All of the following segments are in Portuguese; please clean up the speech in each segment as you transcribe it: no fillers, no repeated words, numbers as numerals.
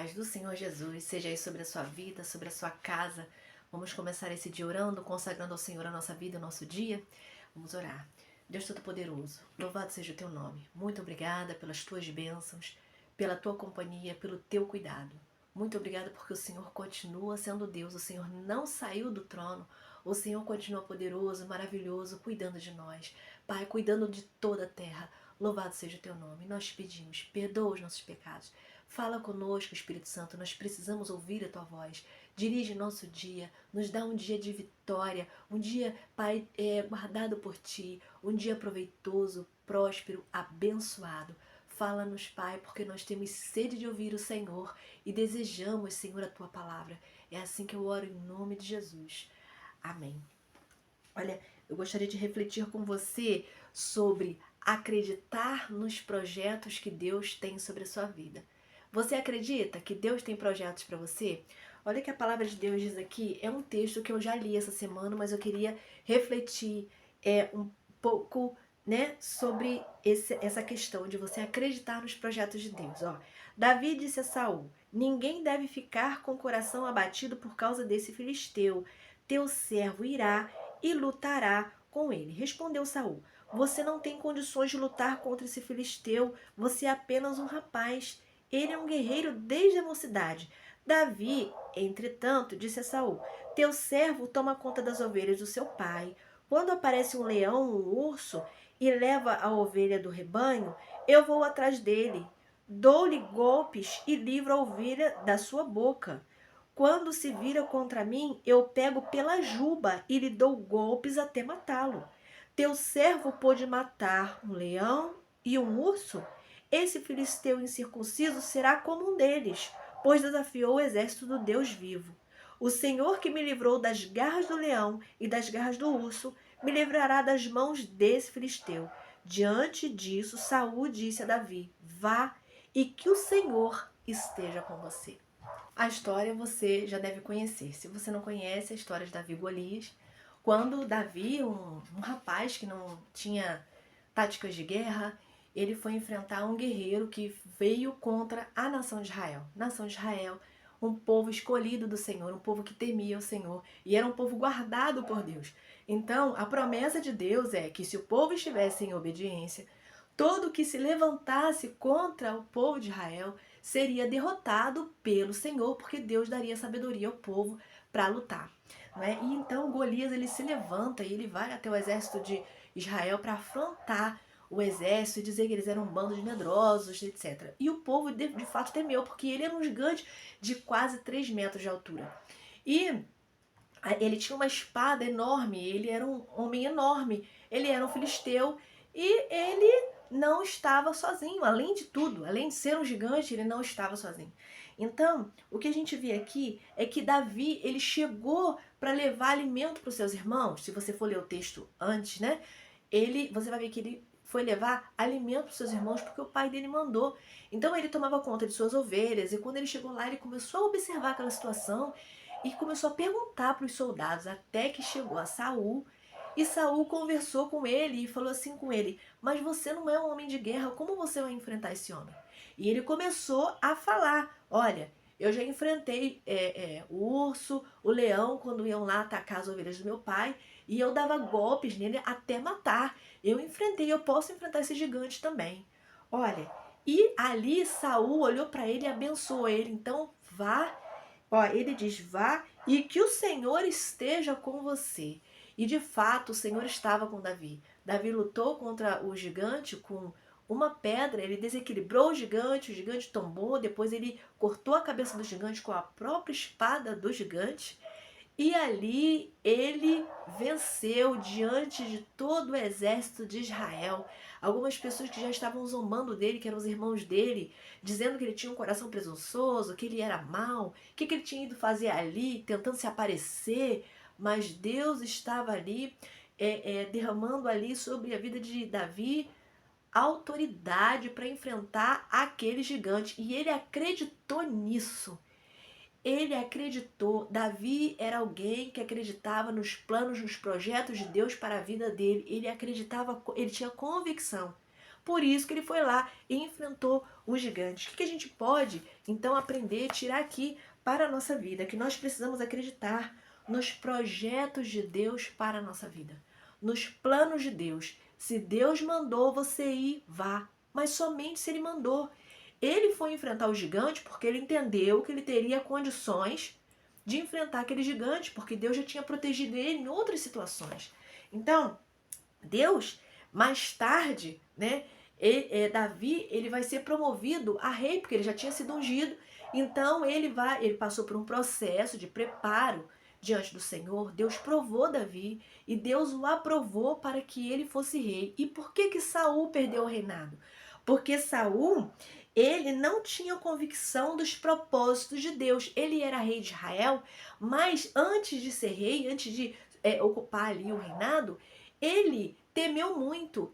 paz do Senhor Jesus seja aí sobre a sua vida, sobre a sua casa. Vamos começar esse dia orando, consagrando ao Senhor a nossa vida, o nosso dia. Vamos orar. Deus Todo-Poderoso, louvado seja o teu nome. Muito obrigada pelas tuas bênçãos, pela tua companhia, pelo teu cuidado. Muito obrigada porque o Senhor continua sendo Deus, o Senhor não saiu do trono, o Senhor continua poderoso, maravilhoso, cuidando de nós. Pai, cuidando de toda a terra. Louvado seja o teu nome. Nós te pedimos, perdoa os nossos pecados. Fala conosco, Espírito Santo, nós precisamos ouvir a tua voz. Dirige nosso dia, nos dá um dia de vitória, um dia, Pai, guardado por ti, um dia proveitoso, próspero, abençoado. Fala-nos, Pai, porque nós temos sede de ouvir o Senhor e desejamos, Senhor, a tua palavra. É assim que eu oro em nome de Jesus. Amém. Olha, eu gostaria de refletir com você sobre acreditar nos projetos que Deus tem sobre a sua vida. Você acredita que Deus tem projetos para você? Olha o que a palavra de Deus diz aqui, é um texto que eu já li essa semana, mas eu queria refletir um pouco, né, sobre essa questão de você acreditar nos projetos de Deus. Ó, Davi disse a Saul: ninguém deve ficar com o coração abatido por causa desse filisteu. Teu servo irá e lutará com ele. Respondeu Saul: você não tem condições de lutar contra esse filisteu, você é apenas um rapaz. Ele é um guerreiro desde a mocidade. Davi, entretanto, disse a Saul: teu servo toma conta das ovelhas do seu pai. Quando aparece um leão, um urso, e leva a ovelha do rebanho, eu vou atrás dele. Dou-lhe golpes e livro a ovelha da sua boca. Quando se vira contra mim, eu pego pela juba e lhe dou golpes até matá-lo. Teu servo pôde matar um leão e um urso? Esse filisteu incircunciso será como um deles, pois desafiou o exército do Deus vivo. O Senhor que me livrou das garras do leão e das garras do urso, me livrará das mãos desse filisteu. Diante disso, Saul disse a Davi: vá e que o Senhor esteja com você. A história você já deve conhecer. Se você não conhece, a história de Davi e Golias. Quando Davi, um rapaz que não tinha táticas de guerra, ele foi enfrentar um guerreiro que veio contra a nação de Israel. Nação de Israel, um povo escolhido do Senhor, um povo que temia o Senhor e era um povo guardado por Deus. Então, a promessa de Deus é que se o povo estivesse em obediência, todo que se levantasse contra o povo de Israel seria derrotado pelo Senhor, porque Deus daria sabedoria ao povo para lutar. Não é? E então Golias ele se levanta e ele vai até o exército de Israel para afrontar o exército e dizer que eles eram um bando de medrosos, etc. E o povo de fato temeu, porque ele era um gigante de quase 3 metros de altura. E ele tinha uma espada enorme, ele era um homem enorme, ele era um filisteu e ele não estava sozinho, além de tudo, além de ser um gigante, ele não estava sozinho. Então, o que a gente vê aqui é que Davi, ele chegou para levar alimento para os seus irmãos. Se você for ler o texto antes, né? Você vai ver que ele foi levar alimento para os seus irmãos porque o pai dele mandou. Então ele tomava conta de suas ovelhas e quando ele chegou lá, ele começou a observar aquela situação e começou a perguntar para os soldados até que chegou a Saul. E Saul conversou com ele e falou assim com ele: mas você não é um homem de guerra, como você vai enfrentar esse homem? E ele começou a falar: olha, eu já enfrentei o urso, o leão, quando iam lá atacar as ovelhas do meu pai, e eu dava golpes nele até matar. Eu enfrentei, eu posso enfrentar esse gigante também. Olha, e ali Saul olhou para ele e abençoou ele. Então vá, ó, ele diz: vá e que o Senhor esteja com você. E de fato o Senhor estava com Davi. Davi lutou contra o gigante com uma pedra, ele desequilibrou o gigante tombou, depois ele cortou a cabeça do gigante com a própria espada do gigante. E ali ele venceu diante de todo o exército de Israel. Algumas pessoas que já estavam zombando dele, que eram os irmãos dele, dizendo que ele tinha um coração presunçoso, que ele era mau, que ele tinha ido fazer ali, tentando se aparecer. Mas Deus estava ali, derramando ali sobre a vida de Davi autoridade para enfrentar aquele gigante. E ele acreditou nisso. Ele acreditou. Davi era alguém que acreditava nos planos, nos projetos de Deus para a vida dele. Ele acreditava, ele tinha convicção. Por isso que ele foi lá e enfrentou o gigante. O que a gente pode então aprender, tirar aqui para a nossa vida, que nós precisamos acreditar nos projetos de Deus para a nossa vida, nos planos de Deus. Se Deus mandou você ir, vá, mas somente se Ele mandou. Ele foi enfrentar o gigante porque ele entendeu que ele teria condições de enfrentar aquele gigante, porque Deus já tinha protegido ele em outras situações. Então, Deus, mais tarde, né, Davi, ele vai ser promovido a rei, porque ele já tinha sido ungido. Então, ele passou por um processo de preparo diante do Senhor. Deus provou Davi e Deus o aprovou para que ele fosse rei. E por que que Saul perdeu o reinado? Porque Saul, ele não tinha convicção dos propósitos de Deus. Ele era rei de Israel, mas antes de ser rei, antes de ocupar ali o reinado, ele temeu muito.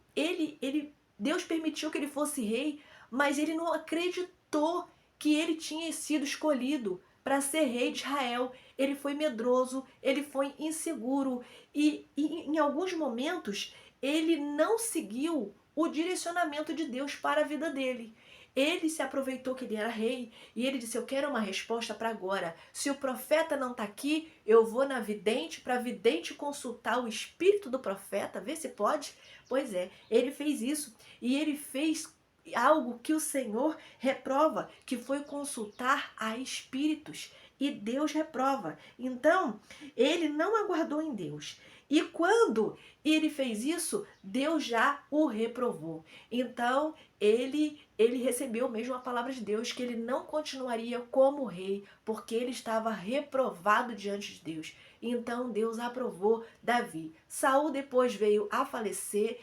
Deus permitiu que ele fosse rei, mas ele não acreditou que ele tinha sido escolhido para ser rei de Israel. Ele foi medroso, ele foi inseguro e em alguns momentos ele não seguiu o direcionamento de Deus para a vida dele. Ele se aproveitou que ele era rei e ele disse: eu quero uma resposta para agora. Se o profeta não está aqui, eu vou na vidente para a vidente consultar o espírito do profeta, ver se pode. Pois é, ele fez isso e ele fez algo que o Senhor reprova, que foi consultar a espíritos. E Deus reprova. Então, ele não aguardou em Deus. E quando ele fez isso, Deus já o reprovou. Então, ele recebeu mesmo a palavra de Deus que ele não continuaria como rei, porque ele estava reprovado diante de Deus. Então, Deus aprovou Davi. Saul depois veio a falecer.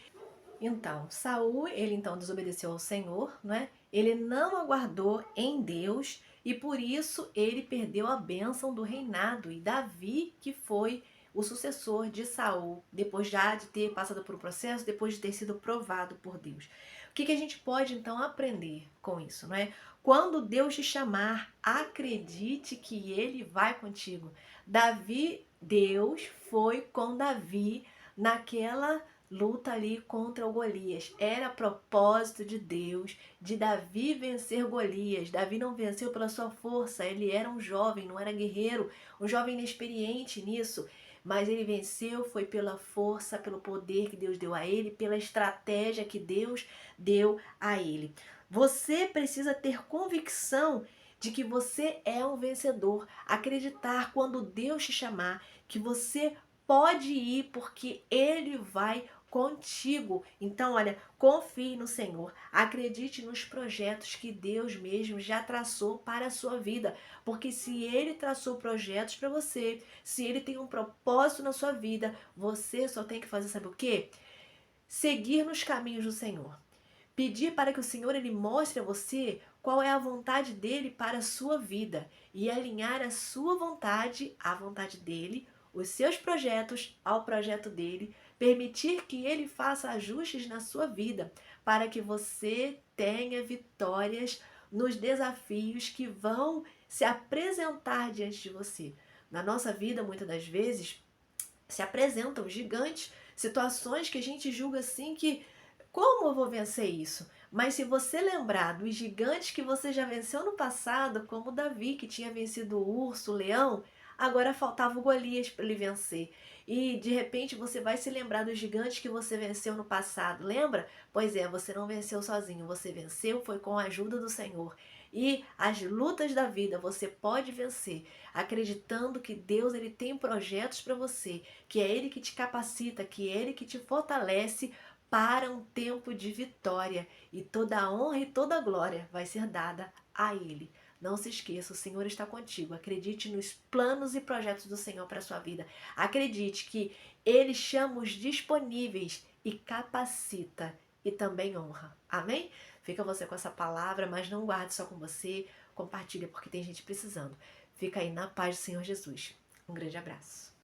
Então, Saul, ele então desobedeceu ao Senhor, não é? Ele não aguardou em Deus e por isso ele perdeu a bênção do reinado. E Davi, que foi o sucessor de Saul, depois já de ter passado por um processo, depois de ter sido provado por Deus. O que a gente pode então aprender com isso, não é? Quando Deus te chamar, acredite que Ele vai contigo. Deus foi com Davi naquela luta ali contra o Golias. Era propósito de Deus de Davi vencer Golias. Davi não venceu pela sua força, ele era um jovem, não era guerreiro, um jovem inexperiente nisso. Mas ele venceu, foi pela força, pelo poder que Deus deu a ele, pela estratégia que Deus deu a ele. Você precisa ter convicção de que você é um vencedor. Acreditar quando Deus te chamar que você pode ir porque Ele vai contigo. Então, olha, confie no Senhor. Acredite nos projetos que Deus mesmo já traçou para a sua vida. Porque se Ele traçou projetos para você, se Ele tem um propósito na sua vida, você só tem que fazer, sabe o quê? Seguir nos caminhos do Senhor. Pedir para que o Senhor ele mostre a você qual é a vontade dele para a sua vida e alinhar a sua vontade à vontade dele, os seus projetos ao projeto dele, permitir que ele faça ajustes na sua vida para que você tenha vitórias nos desafios que vão se apresentar diante de você. Na nossa vida, muitas das vezes, se apresentam gigantes, situações que a gente julga assim que como eu vou vencer isso? Mas se você lembrar dos gigantes que você já venceu no passado, como Davi, que tinha vencido o urso, o leão, agora faltava o Golias para ele vencer. E de repente você vai se lembrar dos gigantes que você venceu no passado. Lembra? Pois é, você não venceu sozinho, você venceu foi com a ajuda do Senhor. E as lutas da vida você pode vencer, acreditando que Deus ele tem projetos para você, que é Ele que te capacita, que é Ele que te fortalece para um tempo de vitória, e toda a honra e toda a glória vai ser dada a Ele. Não se esqueça, o Senhor está contigo. Acredite nos planos e projetos do Senhor para a sua vida. Acredite que Ele chama os disponíveis e capacita e também honra. Amém? Fica você com essa palavra, mas não guarde só com você. Compartilha porque tem gente precisando. Fica aí na paz do Senhor Jesus. Um grande abraço.